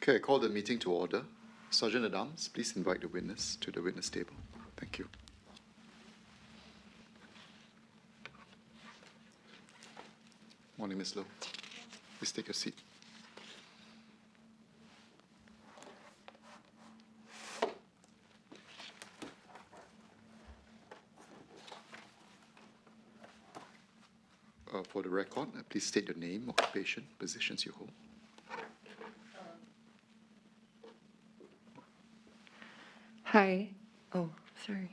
Okay, I call the meeting to order. Sergeant at Arms, please invite the witness to the witness table. Thank you. Morning, Ms. Loh. Please take your seat. For the record, please state your name, occupation, positions you hold. Hi. Oh, sorry.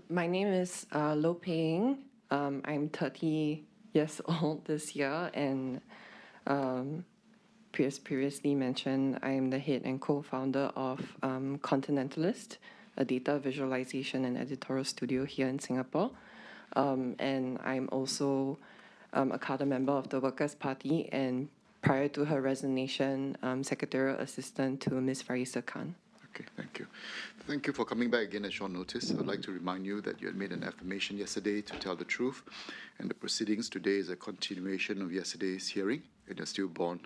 My name is Loh Pei Ying. I'm 30 years old this year, and previously mentioned, I am the head and co-founder of Continentalist, a data visualization and editorial studio here in Singapore. And I'm also a cadre member of the Workers' Party, and prior to her resignation, secretarial assistant to Ms. Farisa Khan. Okay, thank you. Thank you for coming back again at short notice. I'd like to remind you that you had made an affirmation yesterday to tell the truth, and the proceedings today is a continuation of yesterday's hearing, and you're still bound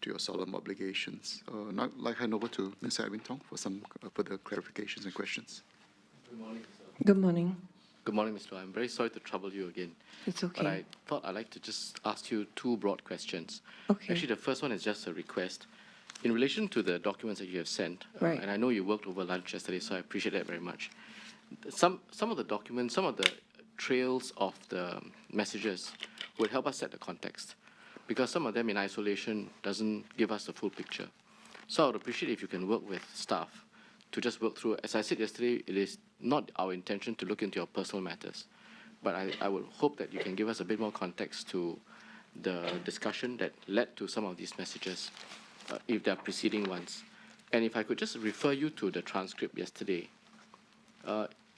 to your solemn obligations. Now I'd like to hand over to Ms. Irene Tong for some further clarifications and questions. Good morning, sir. Good morning. Good morning, Mr. I'm very sorry to trouble you again. It's okay. But I thought I'd like to just ask you two broad questions. Okay. Actually, the first one is just a request. In relation to the documents that you have sent, Right. And I know you worked over lunch yesterday, so I appreciate that very much. Some of the documents, some of the trails of the messages would help us set the context, because some of them in isolation doesn't give us the full picture. So I would appreciate if you can work with staff to just work through. As I said yesterday, it is not our intention to look into your personal matters, but I would hope that you can give us a bit more context to the discussion that led to some of these messages, if they're preceding ones. And if I could just refer you to the transcript yesterday.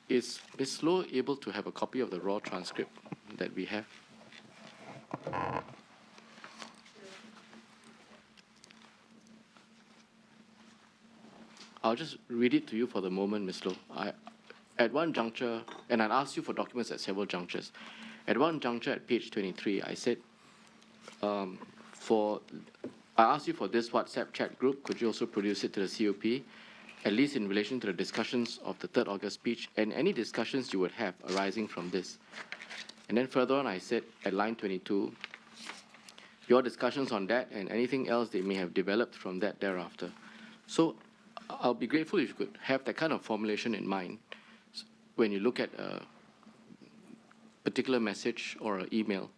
Is Ms. Loh able to have a copy of the raw transcript that we have? I'll just read it to you for the moment, Ms. Loh. At one juncture, and I'd asked you for documents at several junctures. At one juncture at page 23, I said, I asked you for this WhatsApp chat group. Could you also produce it to the COP, at least in relation to the discussions of the 3rd August speech and any discussions you would have arising from this? And then further on, I said at line 22, your discussions on that and anything else they may have developed from that thereafter. So I'll be grateful if you could have that kind of formulation in mind when you look at a particular message or an email,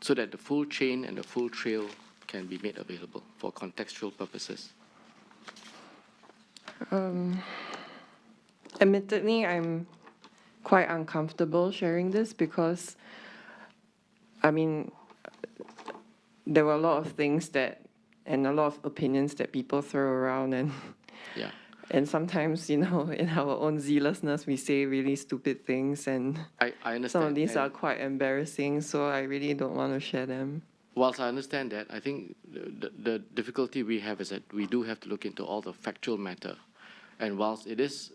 so that the full chain and the full trail can be made available for contextual purposes. Admittedly, I'm quite uncomfortable sharing this because, I mean, there were a lot of things and a lot of opinions that people throw around, and Yeah. and sometimes, in our own zealousness, we say really stupid things, and I understand. some of these are quite embarrassing, so I really don't want to share them. Whilst I understand that, I think the difficulty we have is that we do have to look into all the factual matter. And whilst it is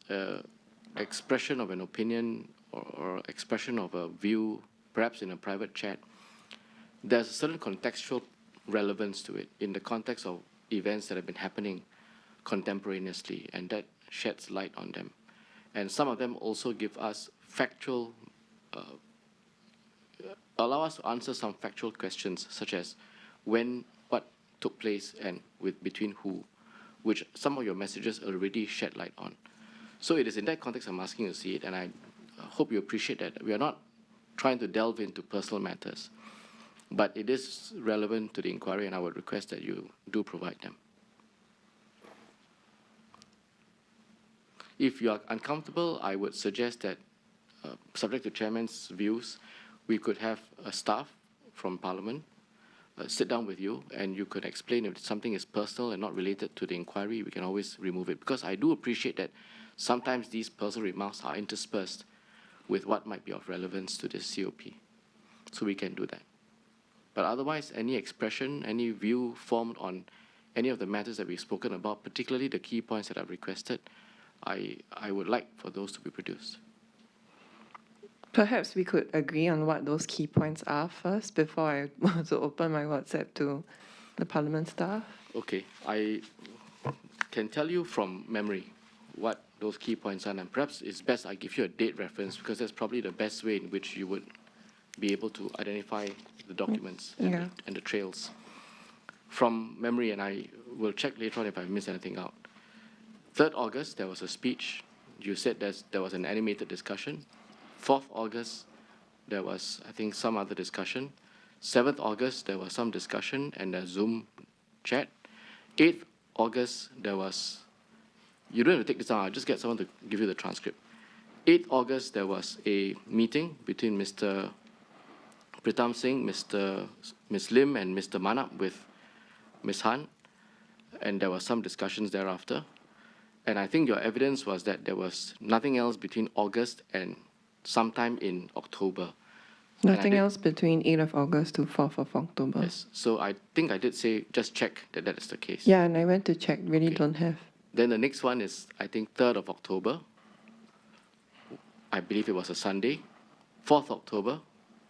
expression of an opinion or expression of a view, perhaps in a private chat, there's a certain contextual relevance to it in the context of events that have been happening contemporaneously, and that sheds light on them. And some of them also give us factual, allow us to answer some factual questions, such as when, what took place, and between who, which some of your messages already shed light on. So it is in that context I'm asking you to see it, and I hope you appreciate that. We are not trying to delve into personal matters, but it is relevant to the inquiry, and I would request that you do provide them. If you are uncomfortable, I would suggest that, subject to Chairman's views, we could have a staff from Parliament sit down with you, and you could explain if something is personal and not related to the inquiry. We can always remove it, because I do appreciate that sometimes these personal remarks are interspersed with what might be of relevance to this COP. So we can do that. But otherwise, any expression, any view formed on any of the matters that we've spoken about, particularly the key points that I've requested, I would like for those to be produced. Perhaps we could agree on what those key points are first before I want to open my WhatsApp to the Parliament staff. Okay, I can tell you from memory what those key points are, and perhaps it's best I give you a date reference because that's probably the best way in which you would be able to identify the documents Yeah. and the trails. From memory, and I will check later on if I missed anything out. 3rd August, there was a speech. You said there was an animated discussion. 4th August, there was, I think, some other discussion. 7th August, there was some discussion and a Zoom chat. 8th August, there was, you don't have to take this down, I'll just get someone to give you the transcript. 8th August, there was a meeting between Mr. Pritam Singh, Ms. Lim, and Mr. Manap with Ms. Han, and there were some discussions thereafter. And I think your evidence was that there was nothing else between August and sometime in October. Nothing else between 8th of August to 4th of October. Yes, so I think I did say just check that that is the case. Yeah, and I went to check, really Okay. don't have. Then the next one is, I think, 3rd of October. I believe it was a Sunday. 4th October,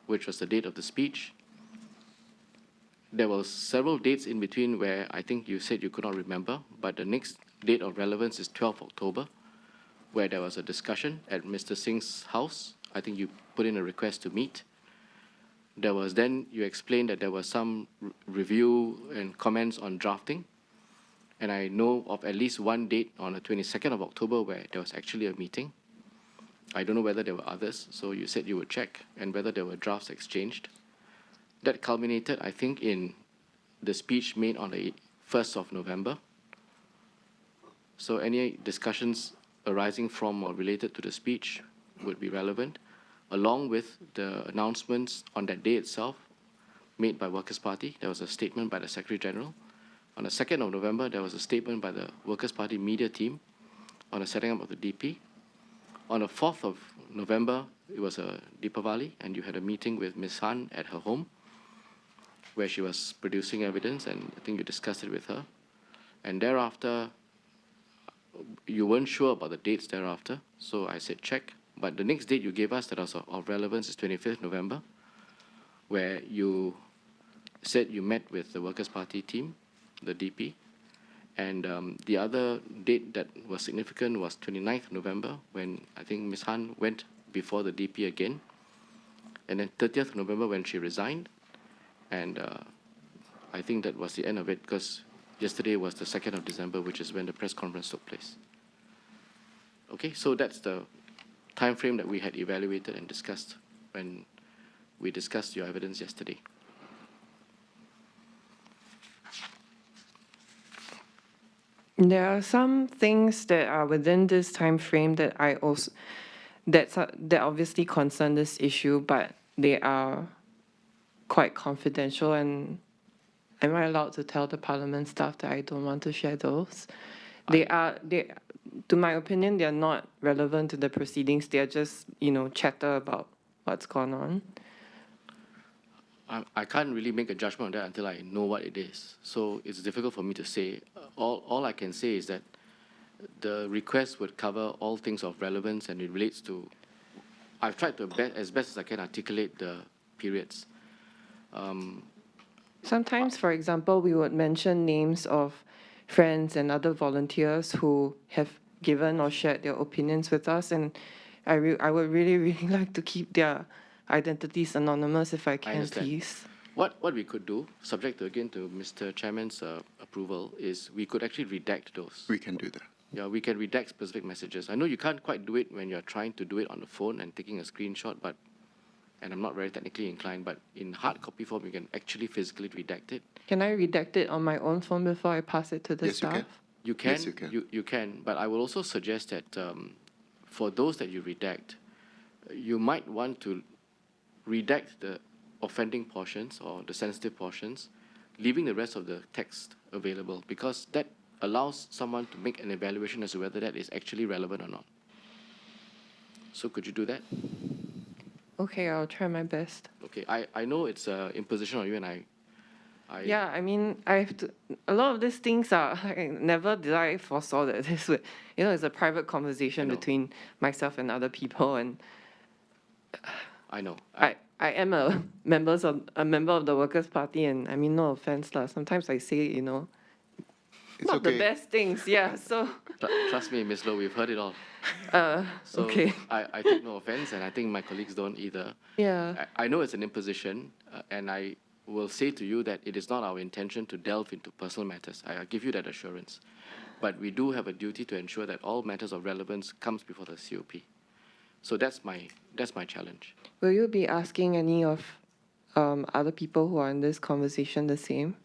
which was the date of the speech. There were several dates in between where I think you said you could not remember, but the next date of relevance is 12th October, where there was a discussion at Mr. Singh's house. I think you put in a request to meet. There was then, you explained that there was some review and comments on drafting. And I know of at least one date on the 22nd of October where there was actually a meeting. I don't know whether there were others, so you said you would check, and whether there were drafts exchanged. That culminated, I think, in the speech made on the 1st of November. So any discussions arising from or related to the speech would be relevant, along with the announcements on that day itself made by Workers' Party. There was a statement by the Secretary General. On the 2nd of November, there was a statement by the Workers' Party media team on the setting up of the DP. On the 4th of November, it was a Deepavali, and you had a meeting with Ms. Han at her home, where she was producing evidence, and I think you discussed it with her. And thereafter, you weren't sure about the dates thereafter, so I said check. But the next date you gave us that was of relevance is 25th November, where you said you met with the Workers' Party team, the DP. And the other date that was significant was 29th November, when I think Ms. Han went before the DP again. And then 30th November when she resigned. And I think that was the end of it, because yesterday was the 2nd of December, which is when the press conference took place. Okay, so that's the time frame that we had evaluated and discussed when we discussed your evidence yesterday. There are some things that are within this time frame that I also that obviously concern this issue, but they are quite confidential. And am I allowed to tell the Parliament staff that I don't want to share those? To my opinion, they are not relevant to the proceedings. They are just, chatter about what's gone on. I can't really make a judgment on that until I know what it is. So it's difficult for me to say. All I can say is that the request would cover all things of relevance, and it relates to, I've tried to, as best as I can, articulate the periods. Sometimes, for example, we would mention names of friends and other volunteers who have given or shared their opinions with us, and I would really, really like to keep their identities anonymous if I can, please. What we could do, subject to, again, to Mr. Chairman's approval, is we could actually redact those. We can do that. Yeah, we can redact specific messages. I know you can't quite do it when you're trying to do it on the phone and taking a screenshot, and I'm not very technically inclined, but in hard copy form, you can actually physically redact it. Can I redact it on my own phone before I pass it to the Yes, you staff? can. You can, Yes, you can. You can, but I will also suggest that for those that you redact, you might want to redact the offending portions or the sensitive portions, leaving the rest of the text available, because that allows someone to make an evaluation as to whether that is actually relevant or not. So could you do that? Okay, I'll try my best. Okay, I know it's an imposition on you, and I Yeah, I mean, I have to. A lot of these things are never did I foresaw that this would. It's a private conversation between myself and other people, and I know. I I am a member of the Workers' Party, and I mean, no offense, lah. Sometimes I say, It's not the okay. best things. Yeah. So. Trust me, Ms. Loh, we've heard it all. So Okay. I take no offense, and I think my colleagues don't either. Yeah. I know it's an imposition, and I will say to you that it is not our intention to delve into personal matters. I give you that assurance. But we do have a duty to ensure that all matters of relevance comes before the COP. So that's my challenge. Will you be asking any of other people who are in this conversation the same?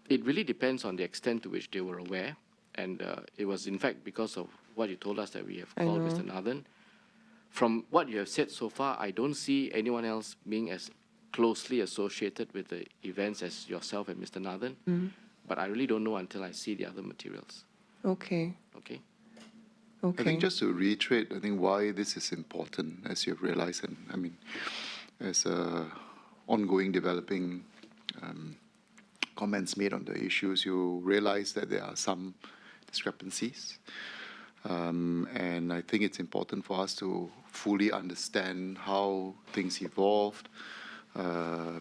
It really depends on the extent to which they were aware, and it was in fact because of what you told us that we have called Mr. Nathan. From what you have said so far, I don't see anyone else being as closely associated with the events as yourself and Mr. Nathan. But I really don't know until I see the other materials. Okay. Okay? Okay. I think just to reiterate, I think why this is important, as you've realized, and I mean, as ongoing developing comments made on the issues, you realize that there are some discrepancies. And I think it's important for us to fully understand how things evolved,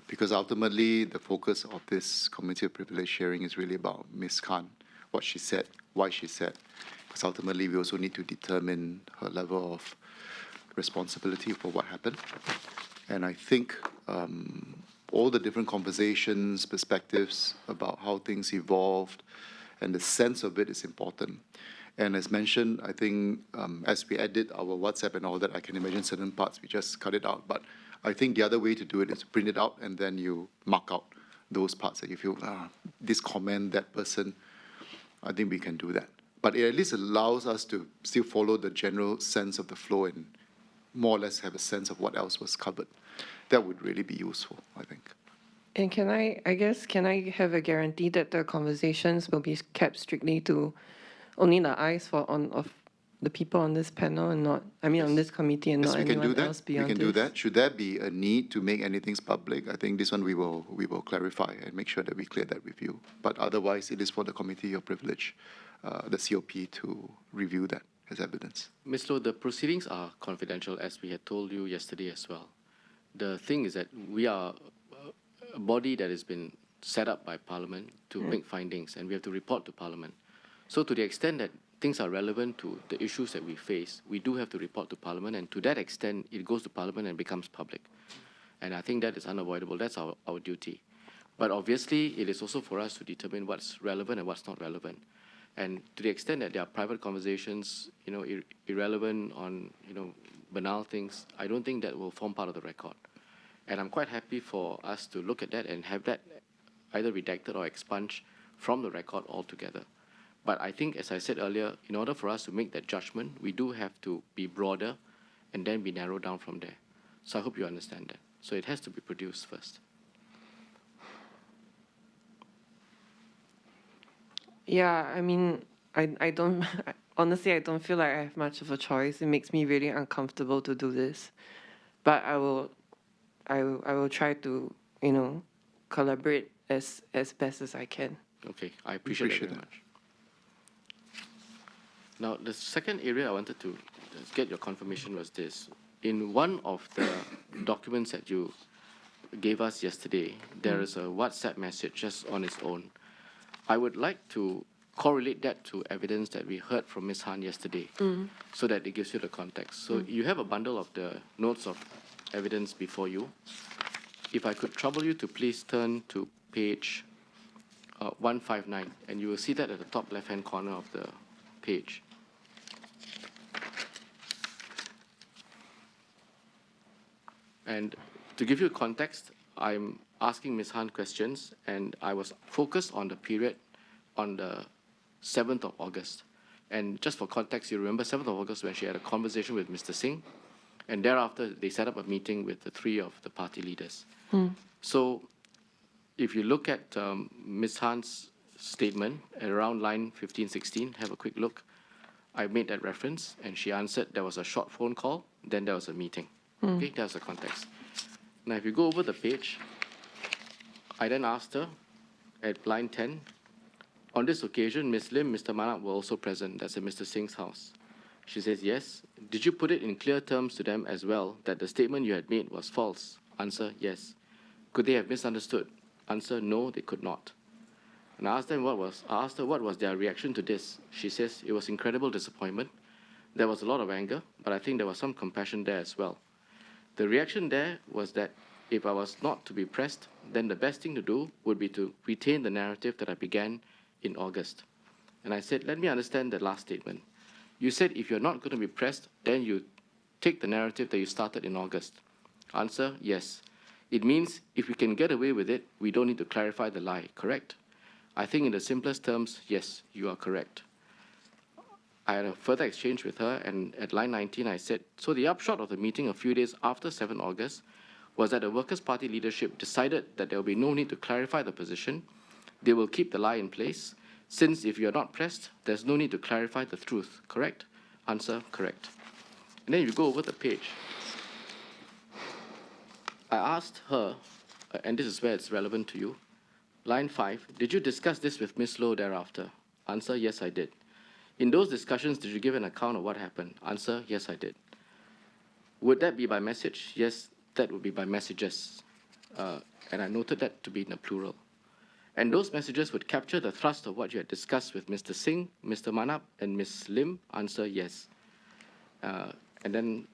because ultimately the focus of this committee of privilege sharing is really about Ms. Khan, what she said, why she said, because ultimately we also need to determine her level of responsibility for what happened. And I think all the different conversations, perspectives about how things evolved, and the sense of it is important. And as mentioned, I think as we edit our WhatsApp and all that, I can imagine certain parts we just cut it out. But I think the other way to do it is to print it out and then you mark out those parts that you feel, this comment, that person, I think we can do that. But it at least allows us to still follow the general sense of the flow and more or less have a sense of what else was covered. That would really be useful, I think. And can I have a guarantee that the conversations will be kept strictly to only the eyes of the people on this panel and not, on this committee and Yes, not we can do anyone that. else We beyond can this? do that. Should there be a need to make anything public, I think this one we will clarify and make sure that we clear that with you. But otherwise, it is for the committee of privilege, the COP, to review that as evidence. Ms. Loh, the proceedings are confidential, as we had told you yesterday as well. The thing is that we are a body that has been set up by Parliament to make findings, and we have to report to Parliament. So to the extent that things are relevant to the issues that we face, we do have to report to Parliament, and to that extent, it goes to Parliament and becomes public. And I think that is unavoidable. That's our duty. But obviously, it is also for us to determine what's relevant and what's not relevant. And to the extent that there are private conversations, irrelevant on, banal things, I don't think that will form part of the record. And I'm quite happy for us to look at that and have that either redacted or expunged from the record altogether. But I think, as I said earlier, in order for us to make that judgment, we do have to be broader and then be narrowed down from there. So I hope you understand that. So it has to be produced first. Yeah, I don't, honestly, I don't feel like I have much of a choice. It makes me really uncomfortable to do this. But I will try to, collaborate as best as I can. Okay, I appreciate that very much. Now, the second area I wanted to get your confirmation was this. In one of the documents that you gave us yesterday, there is a WhatsApp message just on its own. I would like to correlate that to evidence that we heard from Ms. Han yesterday, so that it gives you the context. So you have a bundle of the notes of evidence before you. If I could trouble you to please turn to page 159, and you will see that at the top left-hand corner of the page. And to give you context, I'm asking Ms. Han questions, and I was focused on the period on the 7th of August. And just for context, you remember 7th of August when she had a conversation with Mr. Singh, and thereafter they set up a meeting with the three of the party leaders. So if you look at Ms. Han's statement at around line 15, 16, have a quick look. I made that reference, and she answered there was a short phone call, then there was a meeting. Okay, that's the context. Now, if you go over the page, I then asked her at line 10, on this occasion, Ms. Lim, Mr. Manak were also present. That's at Mr. Singh's house. She says, yes. Did you put it in clear terms to them as well that the statement you had made was false? Answer, yes. Could they have misunderstood? Answer, no, they could not. And I asked her what was their reaction to this. She says, it was incredible disappointment. There was a lot of anger, but I think there was some compassion there as well. The reaction there was that if I was not to be pressed, then the best thing to do would be to retain the narrative that I began in August. And I said, let me understand the last statement. You said if you're not going to be pressed, then you take the narrative that you started in August. Answer, yes. It means if we can get away with it, we don't need to clarify the lie, correct? I think in the simplest terms, yes, you are correct. I had a further exchange with her, and at line 19, I said, so the upshot of the meeting a few days after 7 August was that the Workers' Party leadership decided that there will be no need to clarify the position. They will keep the lie in place, since if you are not pressed, there's no need to clarify the truth, correct? Answer, correct. And then you go over the page. I asked her, and this is where it's relevant to you, line 5, did you discuss this with Ms. Loh thereafter? Answer, yes, I did. In those discussions, did you give an account of what happened? Answer, yes, I did. Would that be by message? Yes, that would be by messages. And I noted that to be in a plural. And those messages would capture the thrust of what you had discussed with Mr. Singh, Mr. Manap, and Ms. Lim. Answer, yes. And then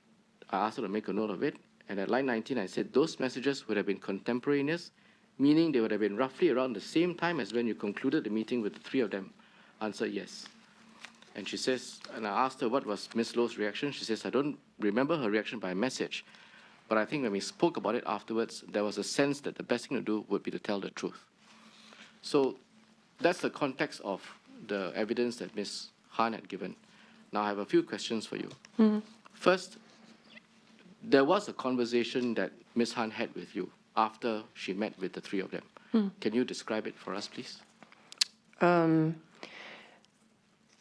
I asked her to make a note of it. And at line 19, I said, those messages would have been contemporaneous, meaning they would have been roughly around the same time as when you concluded the meeting with the three of them. Answer, yes. And she says, and I asked her what was Ms. Loh's reaction. She says, I don't remember her reaction by message, but I think when we spoke about it afterwards, there was a sense that the best thing to do would be to tell the truth. So that's the context of the evidence that Ms. Han had given. Now I have a few questions for you. Mm-hmm. First, there was a conversation that Ms. Han had with you after she met with the three of them. Can you describe it for us, please? And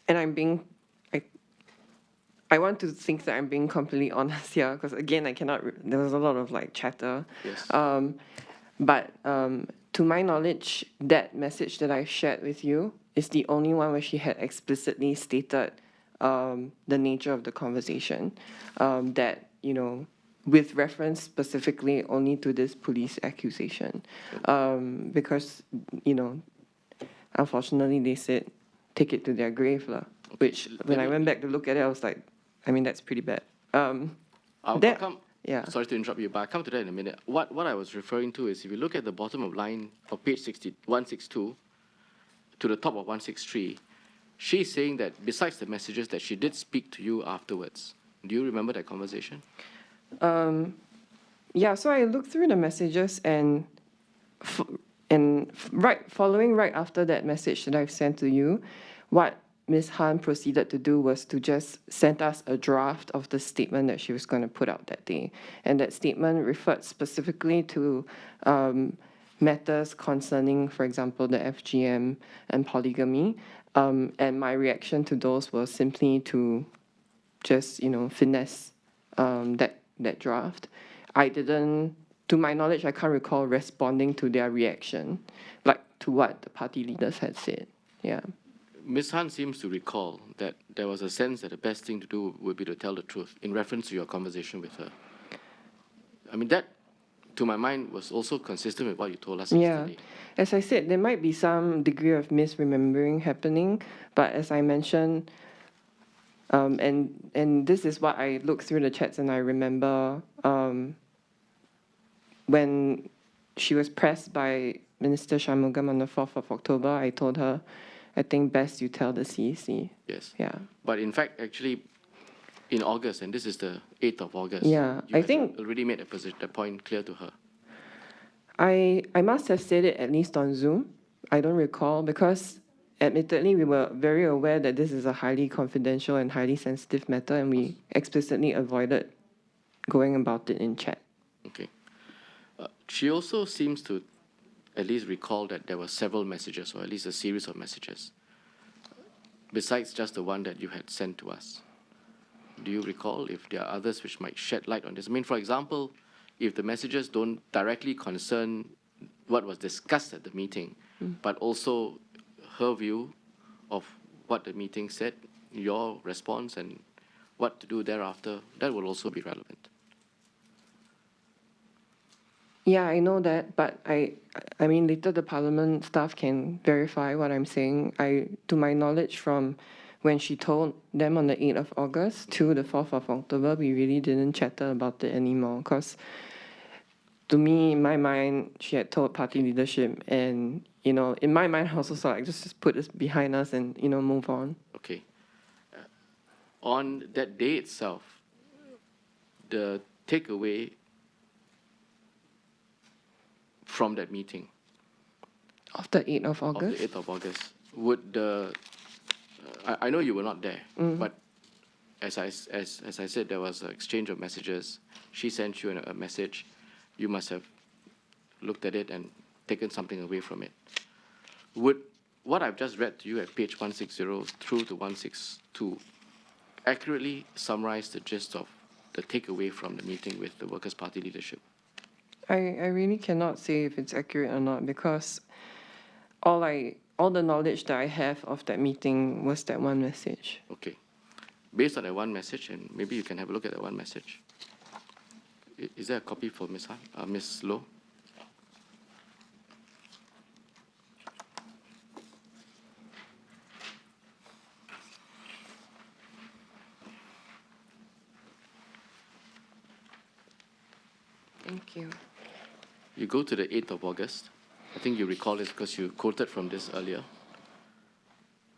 I'm being, I want to think that I'm being completely honest here, because again, I cannot, there was a lot of like chatter. Yes. But to my knowledge, that message that I shared with you is the only one where she had explicitly stated the nature of the conversation, that, you know, with reference specifically only to this police accusation. Because, you know, unfortunately they said, take it to their grave, which when I went back to look at it, I was like, I mean, that's pretty bad. I'll come. Yeah. Sorry to interrupt you, but I'll come to that in a minute. What I was referring to is if you look at the bottom of line of page 162 to the top of 163, she's saying that besides the messages that she did speak to you afterwards. Do you remember that conversation? Yeah, so I looked through the messages and following right after that message that I've sent to you, what Ms. Han proceeded to do was to just send us a draft of the statement that she was going to put out that day. And that statement referred specifically to matters concerning, for example, the FGM and polygamy. And my reaction to those was simply to just, you know, finesse that draft. I didn't, to my knowledge, I can't recall responding to their reaction, like to what the party leaders had said. Yeah. Ms. Han seems to recall that there was a sense that the best thing to do would be to tell the truth in reference to your conversation with her. I mean, that, to my mind, was also consistent with what you told us yesterday. As I said, there might be some degree of misremembering happening, but as I mentioned, and this is what I looked through the chats and I remember when she was pressed by Minister Shanmugam on the 4th of October, I told her, I think best you tell the CEC. Yes. Yeah. But in fact, actually, in August, and this is the 8th of August, yeah, you I think already made the point clear to her. I must have said it at least on Zoom. I don't recall because admittedly, we were very aware that this is a highly confidential and highly sensitive matter, and we explicitly avoided going about it in chat. Okay. She also seems to at least recall that there were several messages, or at least a series of messages, besides just the one that you had sent to us. Do you recall if there are others which might shed light on this? I mean, for example, if the messages don't directly concern what was discussed at the meeting, but also her view of what the meeting said, your response, and what to do thereafter, that will also be relevant. Yeah, I know that, but I mean, later the Parliament staff can verify what I'm saying. To my knowledge, from when she told them on the 8th of August to the 4th of October, we really didn't chatter about it anymore. Because to me, in my mind, she had told party leadership, and in my mind, I also thought like just put this behind us and move on. Okay. On that day itself, the takeaway from that meeting Of the 8th of of August. the 8th of August, would the I know you were not there, but as I said, there was an exchange of messages. She sent you a message. You must have looked at it and taken something away from it. Would what I've just read to you at page 160 through to 162 accurately summarize the gist of the takeaway from the meeting with the Workers' Party leadership? I really cannot say if it's accurate or not, because all the knowledge that I have of that meeting was that one message. Okay. Based on that one message, and maybe you can have a look at that one message. Is there a copy for Ms. Han, Ms. Loh? Thank you. You go to the 8th of August. I think you recall this because you quoted from this earlier.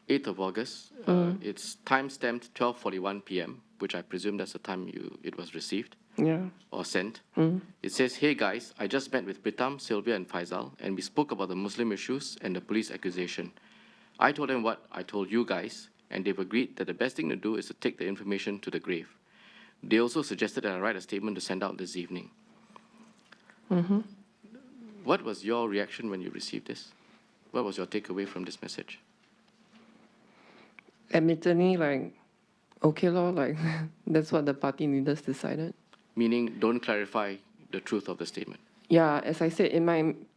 8th of August, it's time-stamped 12:41 p.m., which I presume that's the time it was received. Yeah. Or sent. It says, "Hey guys, I just met with Pritam, Sylvia, and Faisal, and we spoke about the Muslim issues and the police accusation. I told them what I told you guys, and they've agreed that the best thing to do is to take the information to the grave. They also suggested that I write a statement to send out this evening." What was your reaction when you received this? What was your takeaway from this message? Admittedly, okay lor, that's what the party leaders decided. Meaning, don't clarify the truth of the statement. Yeah, as I said,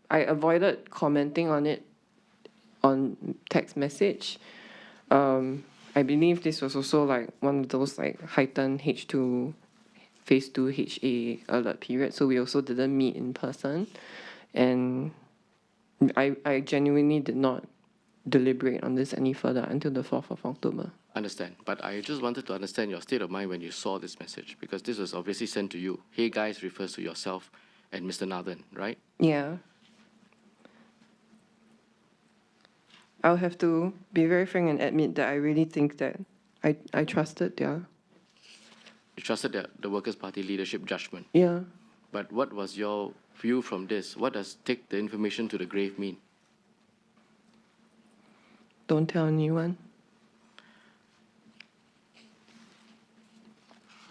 I avoided commenting on it on text message. I believe this was also one of those heightened H2 phase 2 HA alert period, so we also didn't meet in person, and I genuinely did not deliberate on this any further until the 4th of October. Understand, but I just wanted to understand your state of mind when you saw this message, because this was obviously sent to you. "Hey guys" refers to yourself and Mr. Nathan, right? Yeah. I'll have to be very frank and admit that I really think that I trusted their... You trusted the Workers' Party leadership judgment. Yeah. But what was your view from this? What does take the information to the grave mean? Don't tell anyone.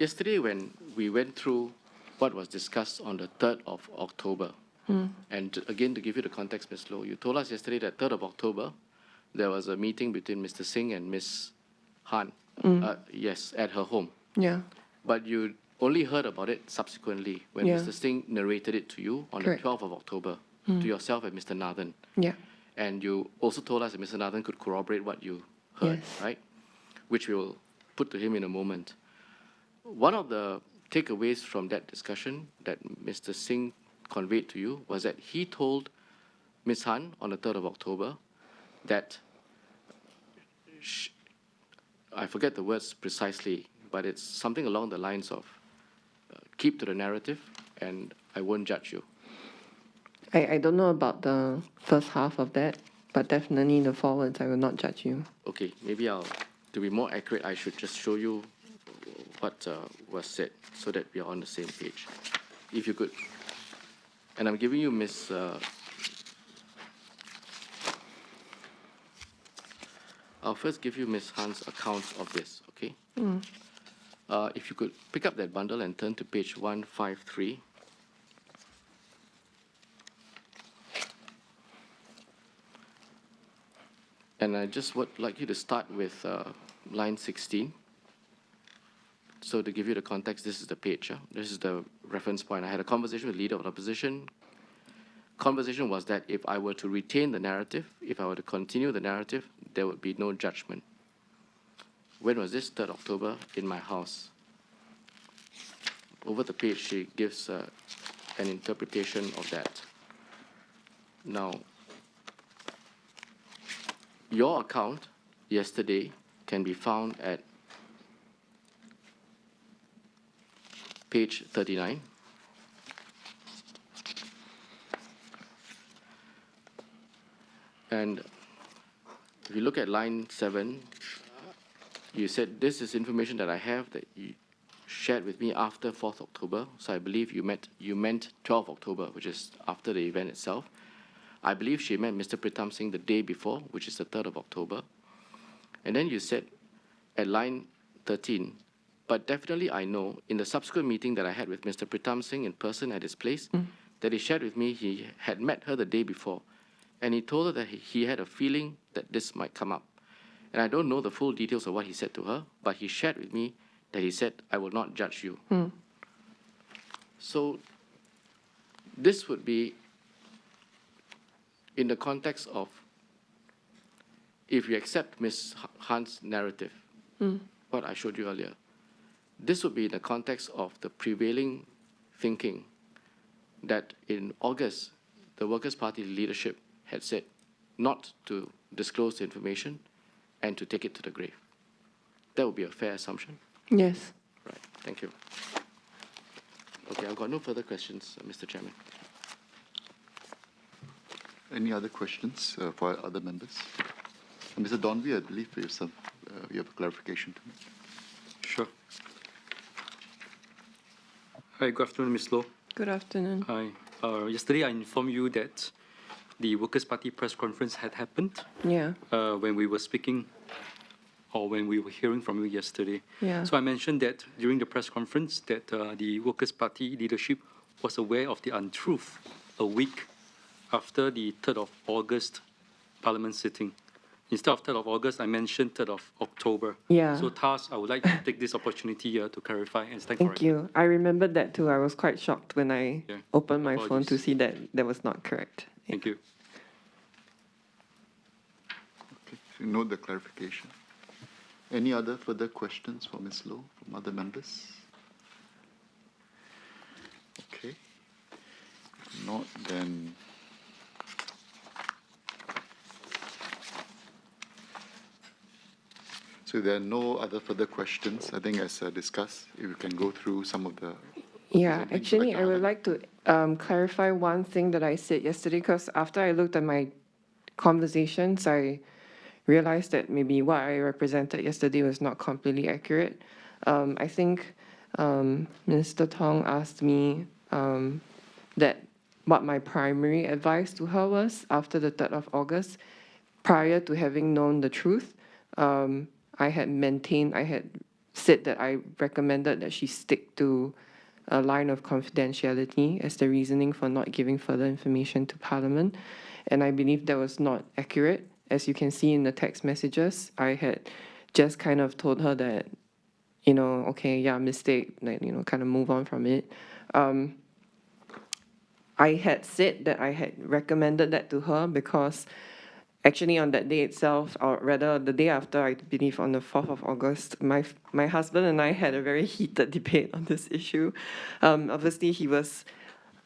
Yesterday, when we went through what was discussed on the 3rd of October, and again, to give you the context, Ms. Loh, you told us yesterday that 3rd of October, there was a meeting between Mr. Singh and Ms. Han, yes, at her home. Yeah. But you only heard about it subsequently when Yeah. Mr. Singh narrated it to you on Correct. the 12th of October, to yourself and Mr. Nathan. Yeah. And you also told us that Mr. Nathan could corroborate what you heard, Yes. right? Which we will put to him in a moment. One of the takeaways from that discussion that Mr. Singh conveyed to you was that he told Ms. Han on the 3rd of October that, I forget the words precisely, but it's something along the lines of, keep to the narrative and I won't judge you. I don't know about the first half of that, but definitely the forwards, I will not judge you. Okay, maybe to be more accurate, I should just show you what was said so that we are on the same page. If you could. And I'm giving you Ms. I'll first give you Ms. Han's account of this, okay? If you could pick up that bundle and turn to page 153. And I just would like you to start with line 16. So to give you the context, this is the page. This is the reference point. I had a conversation with leader of the opposition. Conversation was that if I were to retain the narrative, if I were to continue the narrative, there would be no judgment. when was this? 3rd October, in my house. Over the page, she gives an interpretation of that. Now, your account yesterday can be found at page 39. And if you look at line 7, you said this is information that I have that you shared with me after 4th October. So I believe you meant 12th October, which is after the event itself. I believe she meant Mr. Pritam Singh the day before, which is the 3rd of October. And then you said at line 13, but definitely I know in the subsequent meeting that I had with Mr. Pritam Singh in person at his place, that he shared with me he had met her the day before. And he told her that he had a feeling that this might come up. And I don't know the full details of what he said to her, but he shared with me that he said, I will not judge you. So this would be in the context of, if you accept Ms. Han's narrative, what I showed you earlier, this would be in the context of the prevailing thinking that in August, the Workers' Party leadership had said not to disclose the information and to take it to the grave. That would be a fair assumption? Yes. Right, thank you. Okay, I've got no further questions, Mr. Chairman. Any other questions for other members? Mr. Donvi, I believe you have a clarification to make. Sure. Hi, good afternoon, Ms. Loh. Good afternoon. Hi. Yesterday, I informed you that the Workers' Party press conference had happened. Yeah. When we were speaking, or when we were hearing from you yesterday. Yeah. So I mentioned that during the press conference that the Workers' Party leadership was aware of the untruth a week after the 3rd of August Parliament sitting. Instead of 3rd of August, I mentioned 3rd of October. Yeah. So thus, I would like to take this opportunity here to clarify and thank Thank you. I remembered that too. I was quite shocked when I Yeah. opened my phone to Apologies. see that that was not correct. Thank you. Okay, so note the clarification. Any other further questions for Ms. Loh from other members? Okay. If not, then so there are no other further questions. I think as discussed, if you can go through some of the Yeah, things you'd actually, to I would highlight. like to clarify one thing that I said yesterday, because after I looked at my conversations, I realized that maybe what I represented yesterday was not completely accurate. I think Mr. Tong asked me that what my primary advice to her was after the 3rd of August, prior to having known the truth. I had said that I recommended that she stick to a line of confidentiality as the reasoning for not giving further information to Parliament. And I believe that was not accurate. As you can see in the text messages, I had just kind of told her that, okay, yeah, mistake, kind of move on from it. I had said that I had recommended that to her because actually on that day itself, or rather the day after, I believe on the 4th of August, my husband and I had a very heated debate on this issue. Obviously, he was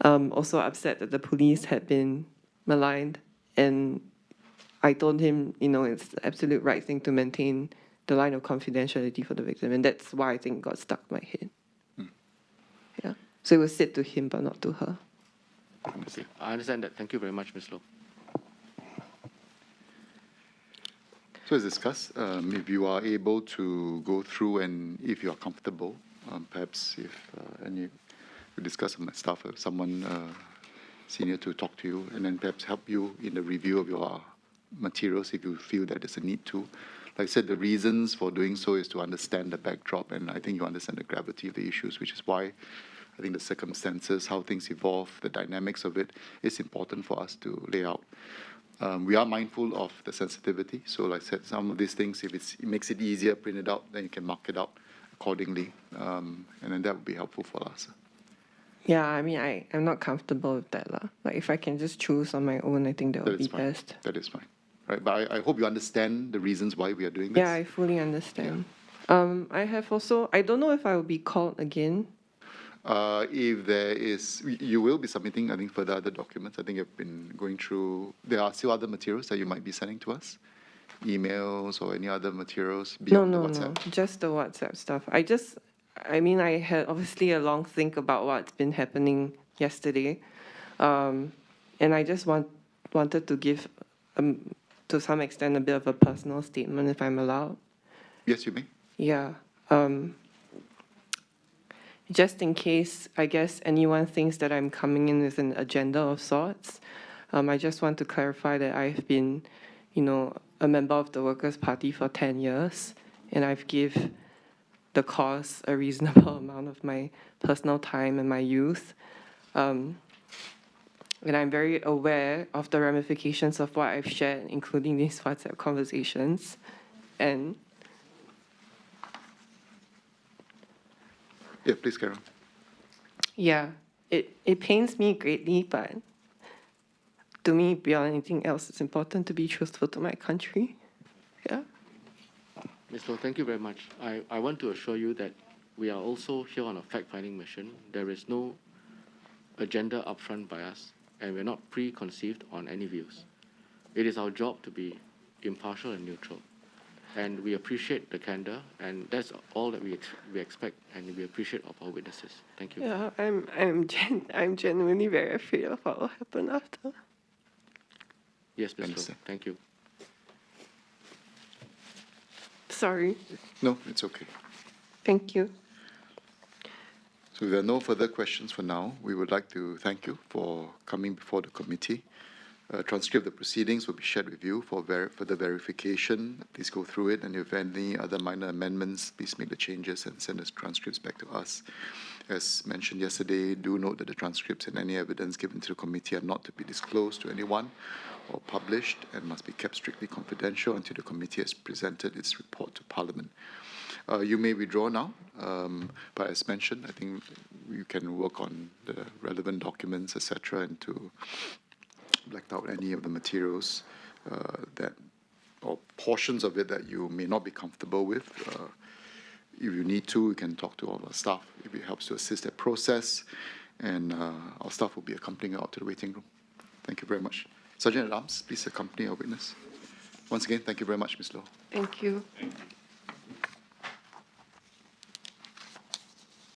also upset that the police had been maligned, and I told him, it's the absolute right thing to maintain the line of confidentiality for the victim, and that's why I think it got stuck in my head. Yeah. So it was said to him, but not to her. Okay, I understand that. Thank you very much, Ms. Loh. So as discussed, if you are able to go through and if you are comfortable, perhaps if you discuss with my staff, someone senior to talk to you, and then perhaps help you in the review of your materials if you feel that there's a need to. Like I said, the reasons for doing so is to understand the backdrop, and I think you understand the gravity of the issues, which is why I think the circumstances, how things evolve, the dynamics of it is important for us to lay out. We are mindful of the sensitivity. So like I said, some of these things, if it makes it easier, print it out, then you can mark it out accordingly. And then that would be helpful for us. Yeah, I mean, I'm not comfortable with that. Like, if I can just choose on my own, I think that would be is fine. best. That is fine. Right, but I hope you understand the reasons why we are doing this. Yeah, I fully understand. I have also, I don't know if I will be called again. If there is, you will be submitting, I think, further other documents. I think you've been going through, there are still other materials that you might be sending to us? Emails or any other materials beyond the No, WhatsApp? just the WhatsApp stuff. I mean, I had obviously a long think about what's been happening yesterday. And I just wanted to give, to some extent, a bit of a personal statement, if I'm allowed. Yes, you may. Yeah. Just in case, I guess, anyone thinks that I'm coming in with an agenda of sorts, I just want to clarify that I've been, a member of the Workers' Party for 10 years, and I've give the cause a reasonable amount of my personal time and my youth. And I'm very aware of the ramifications of what I've shared, including these WhatsApp conversations. And Yeah, please carry on. yeah, it pains me greatly, but to me, beyond anything else, it's important to be truthful to my country. Yeah. Ms. Loh, thank you very much. I want to assure you that we are also here on a fact-finding mission. There is no agenda upfront by us, and we're not preconceived on any views. It is our job to be impartial and neutral. And we appreciate the candor, and that's all that we expect, and we appreciate of our witnesses. Thank you. Yeah, I'm genuinely very afraid of what will happen after. Yes, Ms. Loh, Understand. thank you. Sorry. No, it's okay. Thank you. So if there are no further questions for now, we would like to thank you for coming before the committee. A transcript of the proceedings will be shared with you for further verification. Please go through it, and if any other minor amendments, please make the changes and send the transcripts back to us. As mentioned yesterday, do note that the transcripts and any evidence given to the committee are not to be disclosed to anyone or published and must be kept strictly confidential until the committee has presented its report to Parliament. You may withdraw now, but as mentioned, I think you can work on the relevant documents, etc., and to black out any of the materials that, or portions of it that you may not be comfortable with. If you need to, you can talk to all of our staff if it helps to assist that process, and our staff will be accompanying you out to the waiting room. Thank you very much. Sergeant at Arms, please accompany our witness. Once again, thank you very much, Ms. Loh. Thank you. Thank you.